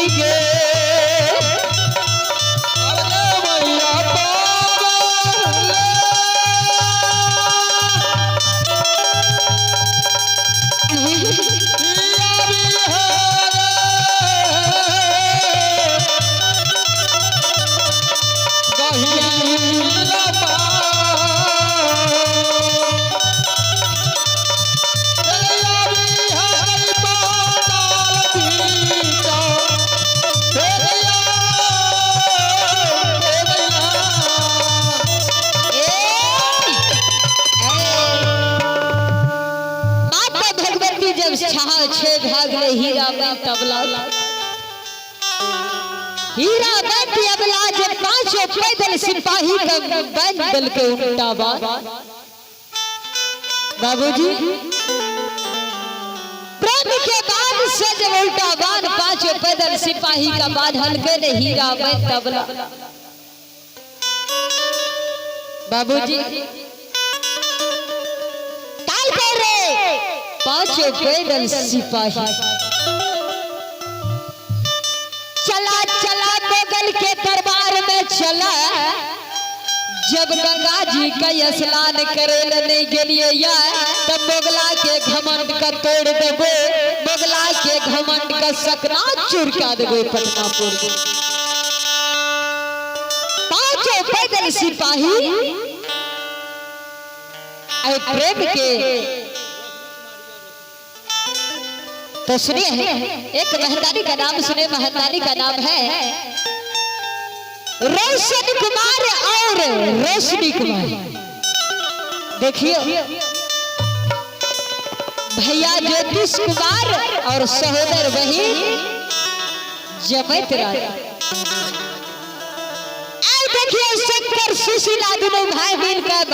गे हीरा में तबला हीरा में तबला जब पांचों पैदल सिपाही का बैंड दल के उल्टा बात बाबूजी प्रेम के बाद से जब उल्टा बात पांचों पैदल सिपाही का बाद हल्के ने हीरा में तबला बाबूजी काल कर रे पांचों पैदल सिपाही चला चला मोगल के दरबार में चला जब गंगा जी का स्नान करे नहीं गलिए तब मोगला के घमंड का तोड़ देबे मोगला के घमंड का सकना चुरका देबे पटनापुर पांचों पैदल सिपाही प्रेम के तो सुनिए एक महतारी का नाम सुने महतारी का नाम है रोशन कुमार और रोशनी कुमार। देखिए भैया ज्योतिष कुमार और सहोदर बहन जमैत राजा। देखिए शंकर सुशीला दोनों भाई मिलकर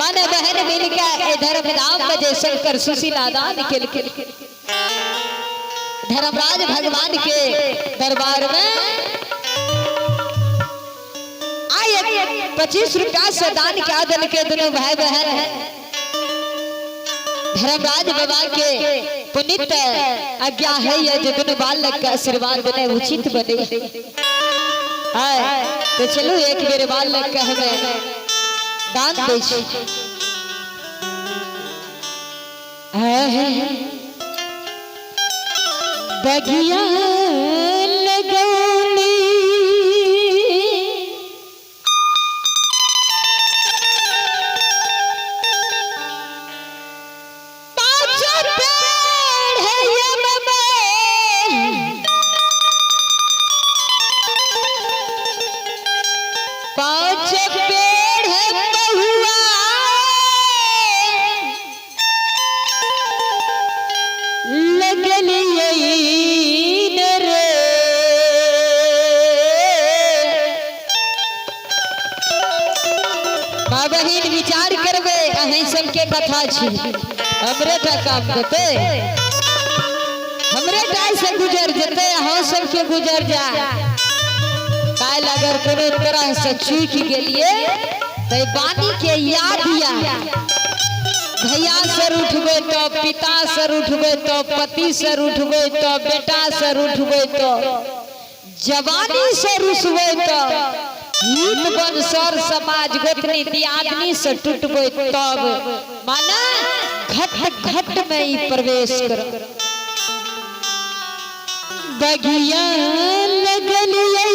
माने बहन मिलकर इधर धाम बजे शंकर सुशीला दान के धर्मराज भगवान के दरबार में आए 25 रुपया से दान के आदन के दोनों भाई बहन है धर्मराज बाबा के पुनित आज्ञा है ये जो दोनों बालक का आशीर्वाद बने उचित बने तो चलो एक मेरे बालक का हमें दान दे बगिया लगौली पांच पेड़ है यम में पांच पेड़ है महुआ लगली बहिन विचार करबे अहीं सबके कथा छी हमरे टा काम देते हमरे टाइ से गुजर जते हम सबके गुजर जा काल अगर कोनो तरह से चूक गेलिए तो बानी के याद या भैया से उठबे तो पिता से उठबे तो पति से उठबे तो बेटा से उठबे तो जवानी से रुसबे तो हित बंसर समाज गोतनी दियादनी से टूटबे तब माना घट घट में ही प्रवेश कर बगिया लगलिए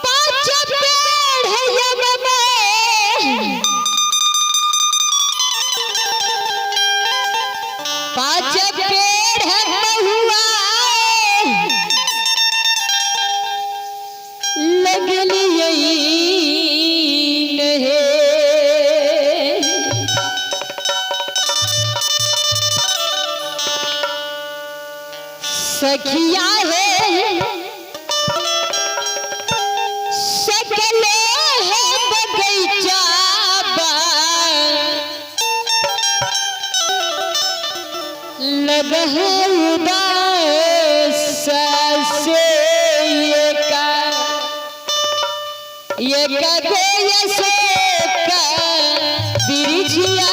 पांच पेड़ है यम में पांच पेड़ है महुआ लगली सखिया है सकले है बगीचा ये का बिरिझिया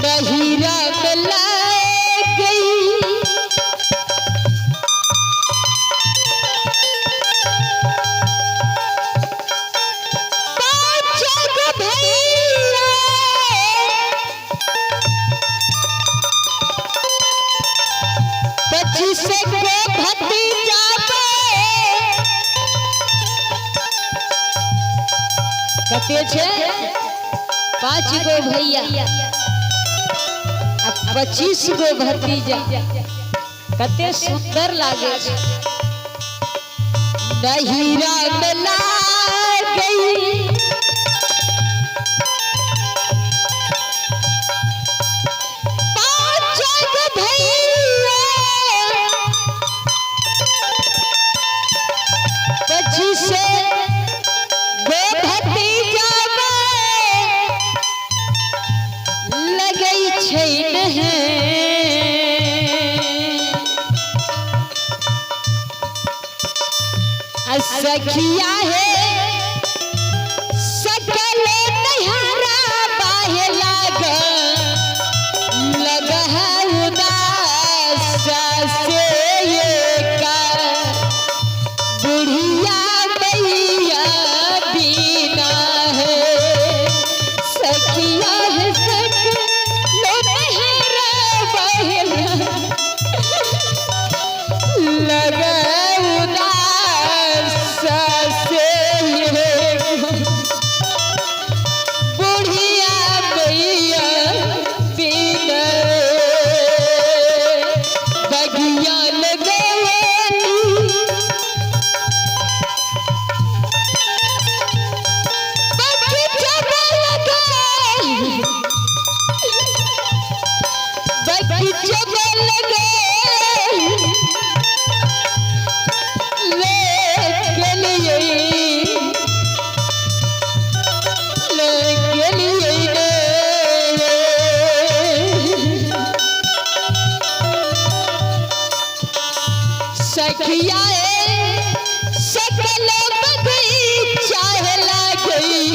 नहीरा मिला गई जिसे को भतीजा कते छे 5 गो भैया 25 गो भतीजा कते सुंदर लागे छे नहीरा मिला गई जिसे वो भतीजा लगई छैन है सखिया है सकल नहरा बाहे लग है उदास से ये का बुढ़िया मैया बीना है सखिया है सकल नहरा बाहे लग सखिया सकल बगीचा गई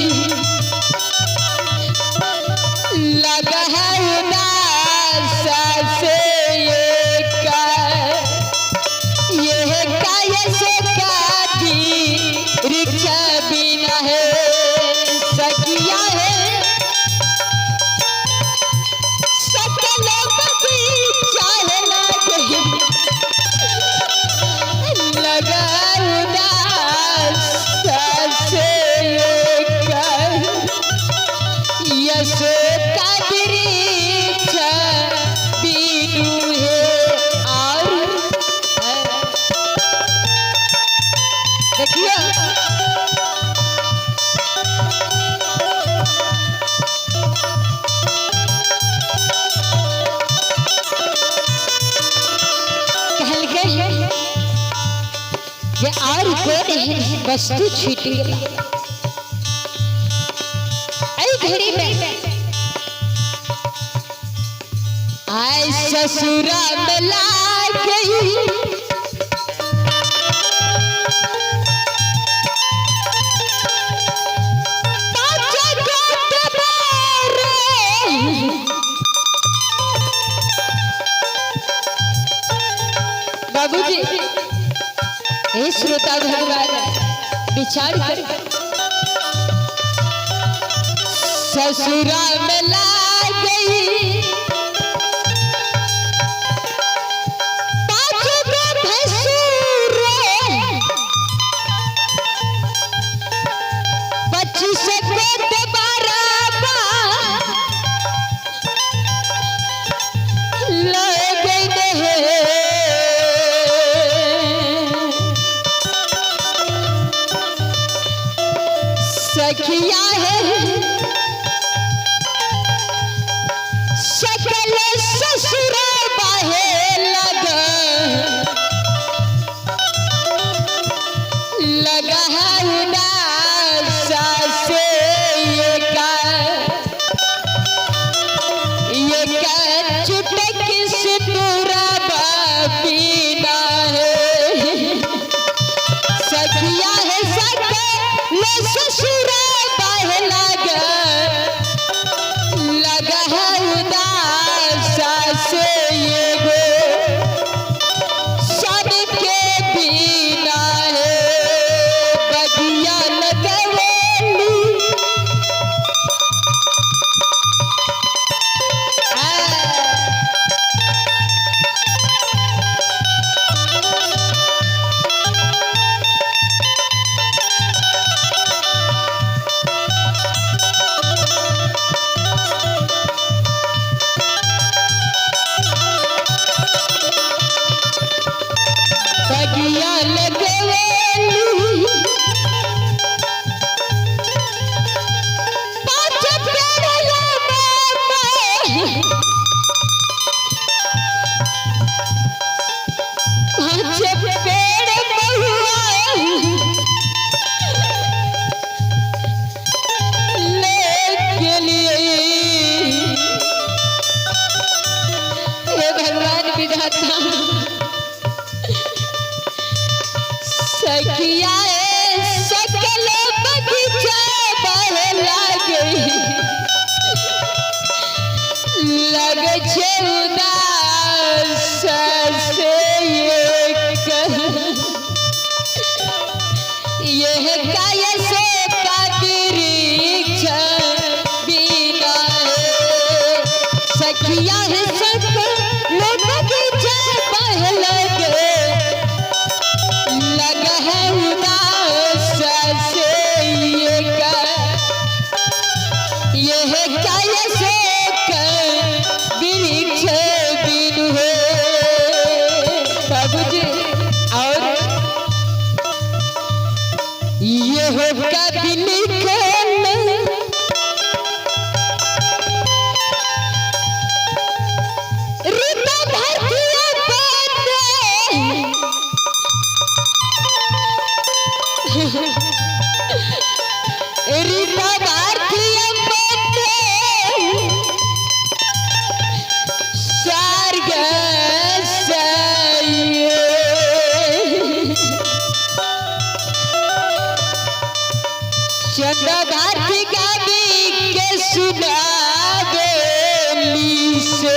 लग है उदास से ये का सो का रिक्शा बिना है सखिया सकल बगीचा गई लगा उदास से यशो का वृक्ष बीनू है और देखिए कहल गए ये और कोई वस्तु छूट गया घड़ी में आय ससुरा मिला गई बाबूजी हे श्रोता भगवान विचार कर ससुरा मिला गई सखिया है सकल ससुर बाहे लगा है उदास से ये का चुटक से पूरा पीना है सखिया है सकल ससुर बाहे लगा है उदास लगे छे उदास से ये काया से वृक्ष बिना सखिया है सब लोग की बह लगे लगा है उदास से ये काया से वृक्ष बिनु है बाबूजी। और ये हो कभी लिखना रीता भारतीय बातें रीता भारतीय बातें स्वर्ग से चंद्र भारती गावी के सुनावे से